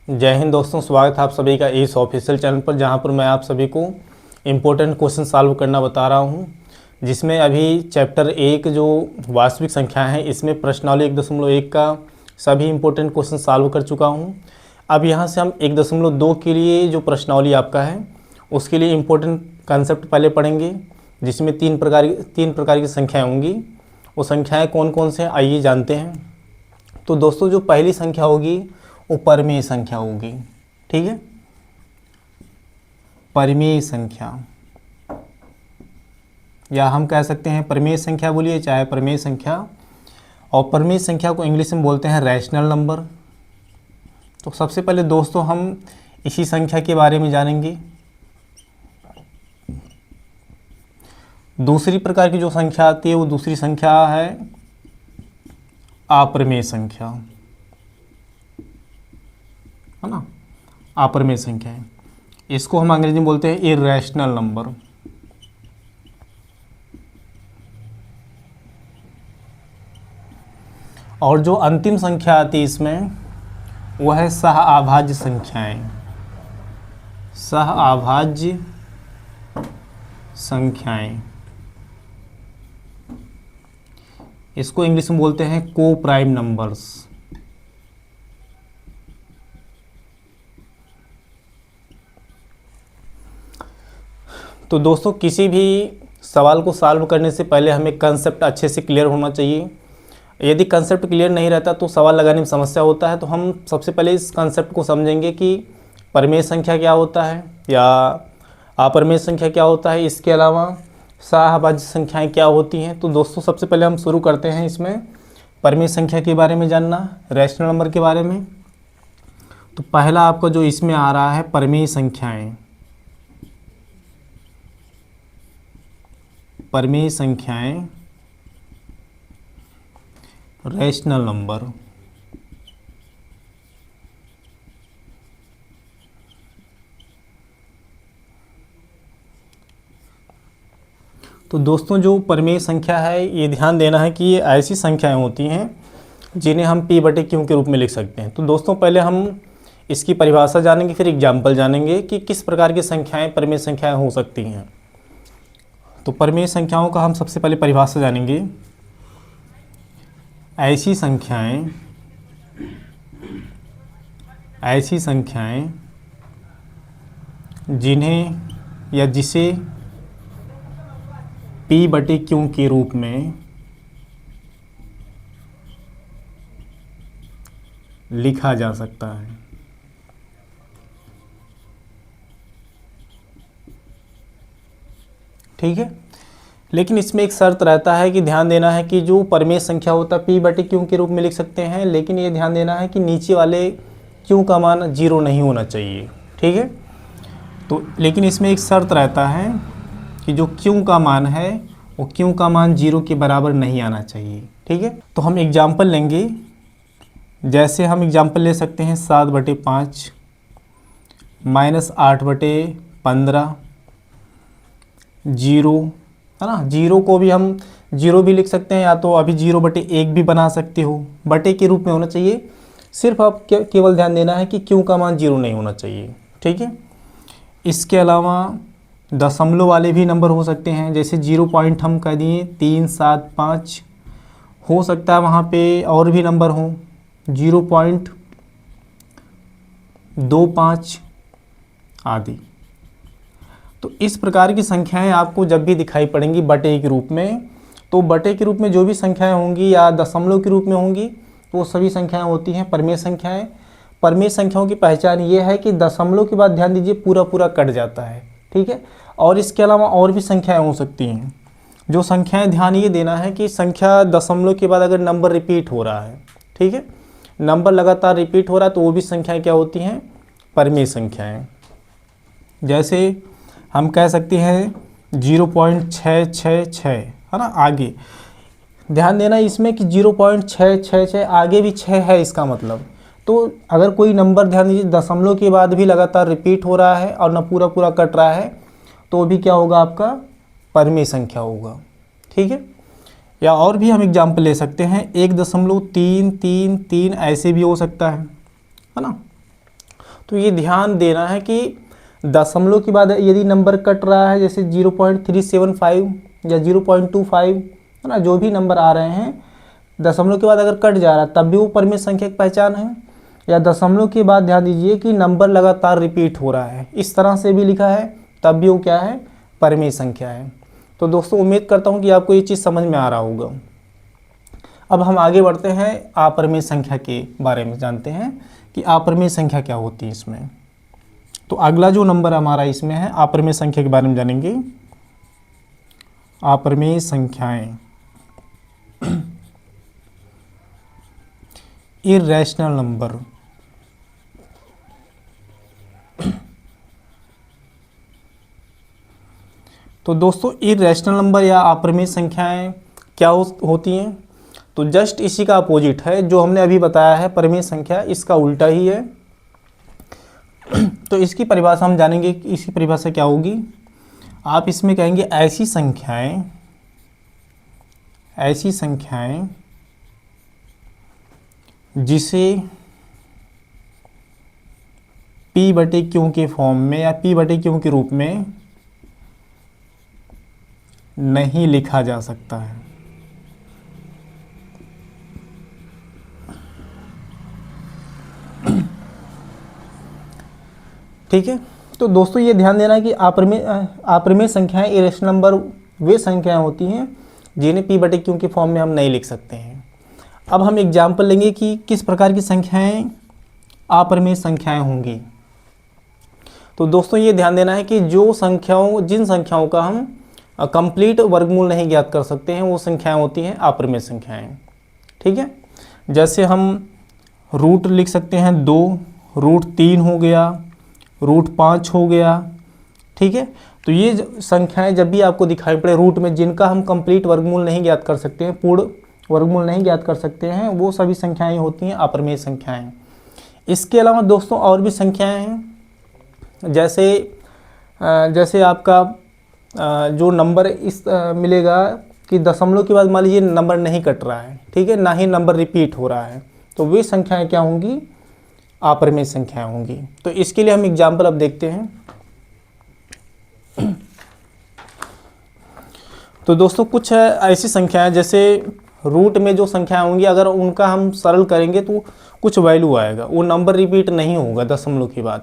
जय हिंद दोस्तों, स्वागत है आप सभी का इस ऑफिशियल चैनल पर, जहां पर मैं आप सभी को इम्पोर्टेंट क्वेश्चन सॉल्व करना बता रहा हूं। जिसमें अभी चैप्टर 1 जो वास्तविक संख्या है, इसमें प्रश्नावली 1.1 का सभी इम्पोर्टेंट क्वेश्चन सॉल्व कर चुका हूं। अब यहां से हम 1.2 के लिए जो प्रश्नावली आपका है उसके लिए इम्पोर्टेंट कंसेप्ट पहले पढ़ेंगे, जिसमें तीन प्रकार की संख्याएँ होंगी। वो संख्याएँ कौन कौन से आइए जानते हैं। तो दोस्तों, जो पहली संख्या होगी वो परिमेय संख्या होगी। ठीक है, परिमेय संख्या, या हम कह सकते हैं परिमेय संख्या बोलिए, चाहे परिमेय संख्या। और परिमेय संख्या को इंग्लिश में बोलते हैं रैशनल नंबर। तो सबसे पहले दोस्तों हम इसी संख्या के बारे में जानेंगे। दूसरी प्रकार की जो संख्या आती है वो दूसरी संख्या है अपरिमेय संख्या, है ना। अपरिमेय संख्या है, इसको हम अंग्रेजी में बोलते हैं इर्रेशनल नंबर। और जो अंतिम संख्या आती है इसमें वह है सहअभाज्य संख्याएं। सहअभाज्य संख्याएं, इसको इंग्लिश में बोलते हैं को प्राइम नंबर्स। तो दोस्तों, किसी भी सवाल को सॉल्व करने से पहले हमें कंसेप्ट अच्छे से क्लियर होना चाहिए। यदि कंसेप्ट क्लियर नहीं रहता तो सवाल लगाने में समस्या होता है। तो हम सबसे पहले इस कंसेप्ट को समझेंगे कि परिमेय संख्या क्या होता है या अपरिमेय संख्या क्या होता है। इसके अलावा सहअभाज्य संख्याएं क्या होती हैं। तो दोस्तों, सबसे पहले हम शुरू करते हैं इसमें परिमेय संख्या के बारे में जानना, रैशनल नंबर के बारे में। तो पहला आपका जो इसमें आ रहा है परिमेय संख्याएं। परिमेय संख्याएं रैशनल नंबर। तो दोस्तों, जो परिमेय संख्या है ये ध्यान देना है कि ये ऐसी संख्याएं होती हैं जिन्हें हम P/Q के रूप में लिख सकते हैं। तो दोस्तों, पहले हम इसकी परिभाषा जानेंगे, फिर एग्जाम्पल जानेंगे कि किस प्रकार की संख्याएं परिमेय संख्याएं हो सकती हैं। तो परिमेय संख्याओं का हम सबसे पहले परिभाषा जानेंगे। ऐसी संख्याएं जिन्हें या जिसे P/Q के रूप में लिखा जा सकता है। ठीक है, लेकिन इसमें एक शर्त रहता है कि ध्यान देना है कि जो परिमेय संख्या होता है P/Q के रूप में लिख सकते हैं, लेकिन ये ध्यान देना है कि नीचे वाले Q का मान 0 नहीं होना चाहिए। ठीक है, तो लेकिन इसमें एक शर्त रहता है कि जो Q का मान है वो Q का मान 0 के बराबर नहीं आना चाहिए। ठीक है, तो हम एग्जाम्पल लेंगे। जैसे हम एग्जाम्पल ले सकते हैं 7/5 -8/15, 0, है ना। 0 को भी हम 0 भी लिख सकते हैं, या तो अभी 0/1 भी बना सकते हो। बटे के रूप में होना चाहिए। सिर्फ आप केवल ध्यान देना है कि Q का मान 0 नहीं होना चाहिए। ठीक है, इसके अलावा दशमलव वाले भी नंबर हो सकते हैं। जैसे 0 पॉइंट हम कह दिए 3, 7, 5 हो सकता है। वहाँ पे और भी नंबर हों 0.25 आदि। तो इस प्रकार की संख्याएं आपको जब भी दिखाई पड़ेंगी बटे के रूप में, तो बटे के रूप में जो भी संख्याएं होंगी या दशमलव के रूप में होंगी, तो वो सभी संख्याएं होती हैं परिमेय संख्याएं। परिमेय संख्याओं की पहचान ये है कि दशमलव के बाद ध्यान दीजिए पूरा पूरा कट जाता है। ठीक है, और इसके अलावा और भी संख्याएं हो सकती हैं। जो संख्याएं, ध्यान ये देना है कि संख्या दशमलव के बाद अगर नंबर रिपीट हो रहा है, ठीक है, नंबर लगातार रिपीट हो रहा है, तो वो भी संख्याएं क्या होती हैं, परिमेय संख्याएं। जैसे हम कह सकते हैं 0.666, है ना। आगे ध्यान देना इसमें कि 0.666 आगे भी 6 है इसका मतलब। तो अगर कोई नंबर, ध्यान दीजिए, दशमलव के बाद भी लगातार रिपीट हो रहा है और ना पूरा पूरा कट रहा है, तो भी क्या होगा, आपका परिमेय संख्या होगा। ठीक है, या और भी हम एग्जाम्पल ले सकते हैं 1.333 ऐसे भी हो सकता है ना। तो ये ध्यान देना है कि दशमलव के बाद यदि नंबर कट रहा है, जैसे 0.375 या 0.25 है ना, जो भी नंबर आ रहे हैं दशमलव के बाद अगर कट जा रहा है तब भी वो परिमेय संख्या की पहचान है। या दशमलव के बाद ध्यान दीजिए कि नंबर लगातार रिपीट हो रहा है, इस तरह से भी लिखा है तब भी वो क्या है, परिमेय संख्या है। तो दोस्तों उम्मीद करता हूँ कि आपको ये चीज़ समझ में आ रहा होगा। अब हम आगे बढ़ते हैं, अपरिमेय संख्या के बारे में जानते हैं कि अपरिमेय संख्या क्या होती है इसमें। तो अगला जो नंबर हमारा इसमें है, अपरिमेय संख्या के बारे में जानेंगे। अपरिमेय संख्याएं, इर्रेशनल नंबर। तो दोस्तों इर्रेशनल नंबर या अपरिमेय संख्याएं क्या होती हैं? तो जस्ट इसी का अपोजिट है जो हमने अभी बताया है परिमेय संख्या, इसका उल्टा ही है। तो इसकी परिभाषा हम जानेंगे कि इसकी परिभाषा क्या होगी। आप इसमें कहेंगे ऐसी संख्याएं जिसे p/q के फॉर्म में या p/q के रूप में नहीं लिखा जा सकता है। ठीक है, तो दोस्तों ये ध्यान देना कि अपरिमेय संख्याएं, इरेशनल नंबर वे संख्याएं होती हैं जिन्हें p/q के फॉर्म में हम नहीं लिख सकते हैं। अब हम एग्जाम्पल लेंगे कि किस प्रकार की संख्याएं अपरिमेय संख्याएं होंगी। तो दोस्तों ये ध्यान देना है कि जिन संख्याओं का हम कंप्लीट वर्गमूल नहीं ज्ञात कर सकते हैं वो संख्याएं होती हैं अपरिमेय संख्याएं। ठीक है, जैसे हम रूट लिख सकते हैं 2, √3 हो गया, √5 हो गया। ठीक है, तो ये संख्याएं जब भी आपको दिखाई पड़े रूट में जिनका हम कंप्लीट वर्गमूल नहीं ज्ञात कर सकते हैं, पूर्ण वर्गमूल नहीं ज्ञात कर सकते हैं, वो सभी संख्याएं होती हैं अपरिमेय संख्याएं। इसके अलावा दोस्तों और भी संख्याएं हैं, जैसे आपका जो नंबर इस मिलेगा कि दशमलव के बाद मान लीजिए नंबर नहीं कट रहा है, ठीक है, ना ही नंबर रिपीट हो रहा है, तो वे संख्याएं क्या होंगी, अपरिमेय संख्याएं होंगी। तो इसके लिए हम एग्जाम्पल अब देखते हैं। तो दोस्तों कुछ ऐसी संख्याएं जैसे रूट में जो संख्याएं होंगी अगर उनका हम सरल करेंगे तो कुछ वैल्यू आएगा, वो नंबर रिपीट नहीं होगा दशमलव के बाद,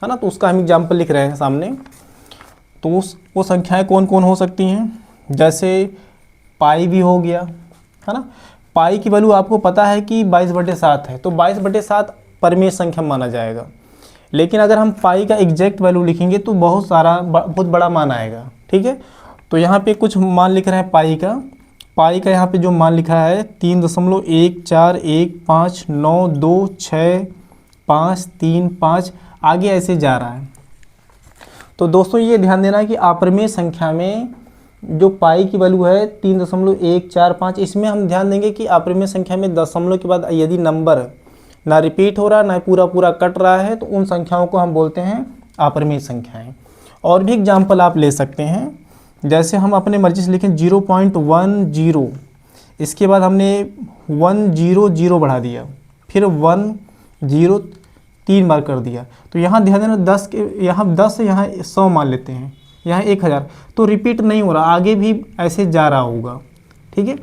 है ना। तो उसका हम एग्जाम्पल लिख रहे हैं सामने। तो वो संख्याएं कौन कौन हो सकती हैं, जैसे पाई भी हो गया, है ना। पाई की वैल्यू आपको पता है कि 22/7 है, तो 22/7 परिमेय संख्या माना जाएगा। लेकिन अगर हम पाई का एग्जैक्ट वैल्यू लिखेंगे तो बहुत बड़ा मान आएगा। ठीक है, तो यहाँ पे कुछ मान लिख रहे हैं पाई का यहाँ पे जो मान लिखा है 3.141922653 आगे ऐसे जा रहा है। तो दोस्तों ये ध्यान देना कि अपरिमेय संख्या में जो पाई की वैल्यू है 3.145, इसमें हम ध्यान देंगे कि अपरिमेय संख्या में दशमलव के बाद यदि नंबर ना रिपीट हो रहा ना पूरा कट रहा है तो उन संख्याओं को हम बोलते हैं अपरिमेय संख्याएं। और भी एग्जाम्पल आप ले सकते हैं, जैसे हम अपने मर्जी से लिखें 0.10, इसके बाद हमने 100 बढ़ा दिया, फिर 10 3 बार कर दिया, तो यहाँ ध्यान देना 10 से यहाँ 100 मान लेते हैं, यहाँ 1000, तो रिपीट नहीं हो रहा, आगे भी ऐसे जा रहा होगा। ठीक है,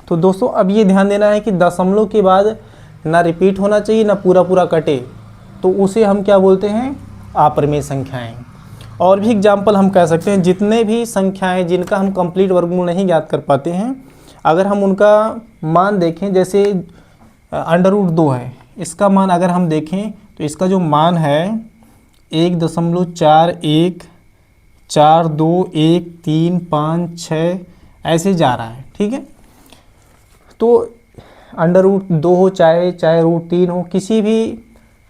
तो दोस्तों अब ये ध्यान देना है कि दशमलव के बाद ना रिपीट होना चाहिए ना पूरा कटे, तो उसे हम क्या बोलते हैं, अपरिमेय संख्याएं। और भी एग्जाम्पल हम कह सकते हैं, जितने भी संख्याएं जिनका हम कंप्लीट वर्गमूल नहीं ज्ञात कर पाते हैं, अगर हम उनका मान देखें, जैसे √2 है, इसका मान अगर हम देखें तो इसका जो मान है 1.4142135 ऐसे जा रहा है। ठीक है, तो √2 हो चाहे √3 हो, किसी भी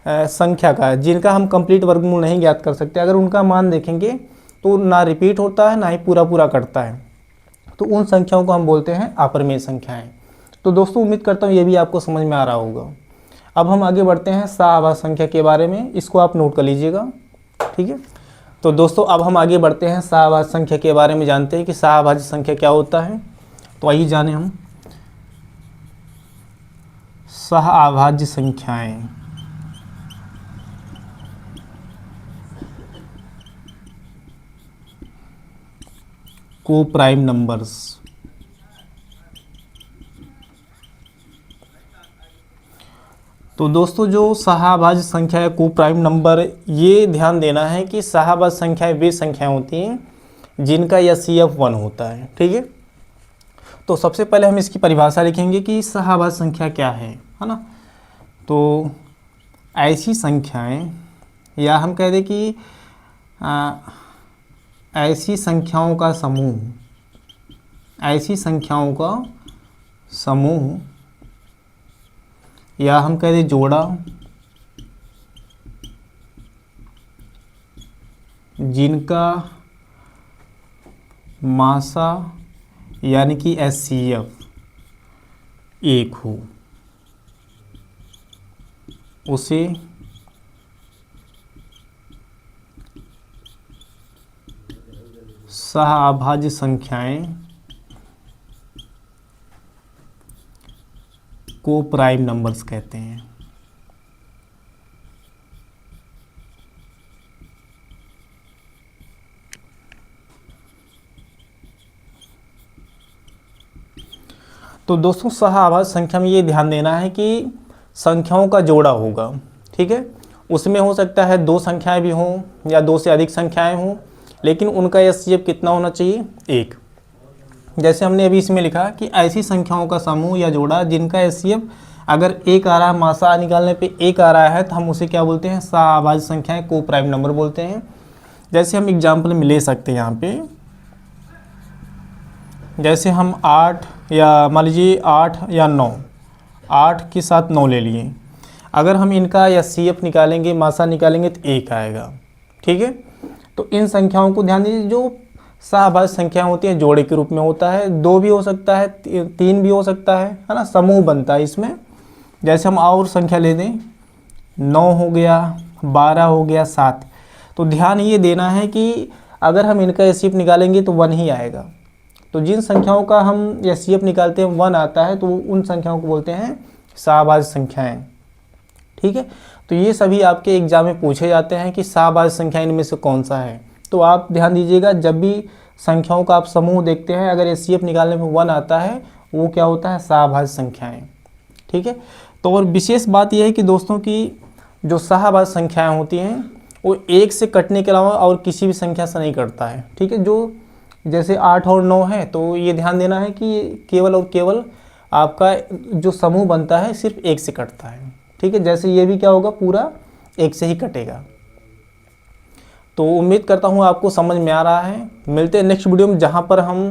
संख्या का जिनका हम कंप्लीट वर्गमूल नहीं ज्ञात कर सकते, अगर उनका मान देखेंगे तो ना रिपीट होता है ना ही पूरा कटता है, तो उन संख्याओं को हम बोलते हैं अपरिमेय संख्याएं। तो दोस्तों उम्मीद करता हूँ ये भी आपको समझ में आ रहा होगा। अब हम आगे बढ़ते हैं सहअभाज्य संख्या के बारे में, इसको आप नोट कर लीजिएगा। ठीक है, तो दोस्तों अब हम आगे बढ़ते हैं सहअभाज्य संख्या के बारे में, जानते हैं कि सहअभाज्य संख्या क्या होता है। तो आइए जाने हम सहअभाज्य संख्याएं। को प्राइम नंबर्स। तो दोस्तों जो शाहभाज्य संख्या है को प्राइम नंबर, ये ध्यान देना है कि शाहभाज्य संख्याएं वे संख्याएं होती हैं जिनका एचसीएफ 1 होता है। ठीक है, तो सबसे पहले हम इसकी परिभाषा लिखेंगे कि शाहभाज्य संख्या क्या है ना। तो ऐसी संख्याएं, या हम कह दें कि ऐसी संख्याओं का समूह, ऐसी संख्याओं का समूह, या हम कह दें जोड़ा, जिनका मासा यानी कि एचसीएफ 1 हो, उसे शाहभाज्य संख्याएं को प्राइम नंबर्स कहते हैं। तो दोस्तों शाहभाज्य संख्या में ये ध्यान देना है कि संख्याओं का जोड़ा होगा। ठीक है, उसमें हो सकता है 2 संख्याएं भी हों या 2 से अधिक संख्याएं हों, लेकिन उनका एचसीएफ कितना होना चाहिए? 1। जैसे हमने अभी इसमें लिखा कि ऐसी संख्याओं का समूह या जोड़ा जिनका एचसीएफ अगर 1 आ रहा है, मासा निकालने पे 1 आ रहा है, तो हम उसे क्या बोलते हैं? शाहभाज्य संख्याएं को प्राइम नंबर बोलते हैं। जैसे हम एग्जाम्पल में ले सकते हैं यहाँ पे, जैसे हम 8 या मान लीजिए 8 या 9, 8 के साथ 9 ले लिए, अगर हम इनका एचसीएफ निकालेंगे, मासा निकालेंगे तो 1 आएगा। ठीक है, तो इन संख्याओं को ध्यान दीजिए, जो शाहभाज्य संख्याएं होती हैं जोड़े के रूप में होता है, 2 भी हो सकता है, 3 भी हो सकता है ना, समूह बनता है इसमें। जैसे हम और संख्या ले दें, 9 हो गया, 12 हो गया, 7, तो ध्यान ये देना है कि अगर हम इनका एचसीएफ निकालेंगे तो 1 ही आएगा। तो जिन संख्याओं का हम एचसीएफ निकालते हैं 1 आता है, तो उन संख्याओं को बोलते हैं शाहभाज्य संख्याएं। ठीक है, तो ये सभी आपके एग्जाम में पूछे जाते हैं कि शाहभाज्य संख्या इनमें से कौन सा है। तो आप ध्यान दीजिएगा, जब भी संख्याओं का आप समूह देखते हैं, अगर एचसीएफ निकालने में 1 आता है, वो क्या होता है? शाहभाज्य संख्याएं। ठीक है, तो और विशेष बात यह है कि दोस्तों की जो शाहभाज्य संख्याएं होती हैं वो 1 से कटने के अलावा और किसी भी संख्या से नहीं कटता है। ठीक है, जो जैसे 8 और 9 है, तो ये ध्यान देना है कि केवल और केवल आपका जो समूह बनता है सिर्फ 1 से कटता है। ठीक है, जैसे ये भी क्या होगा? पूरा 1 से ही कटेगा। तो उम्मीद करता हूँ आपको समझ में आ रहा है। मिलते हैं नेक्स्ट वीडियो में, जहाँ पर हम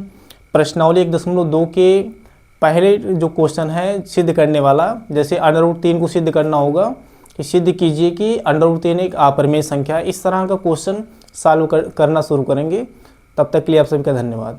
प्रश्नावली 1.2 के पहले जो क्वेश्चन है सिद्ध करने वाला, जैसे √3 को सिद्ध करना होगा कि सिद्ध कीजिए कि √3 एक अपरिमेय संख्या है। इस तरह का क्वेश्चन सॉल्व करना शुरू करेंगे। तब तक के लिए आप सभी का धन्यवाद।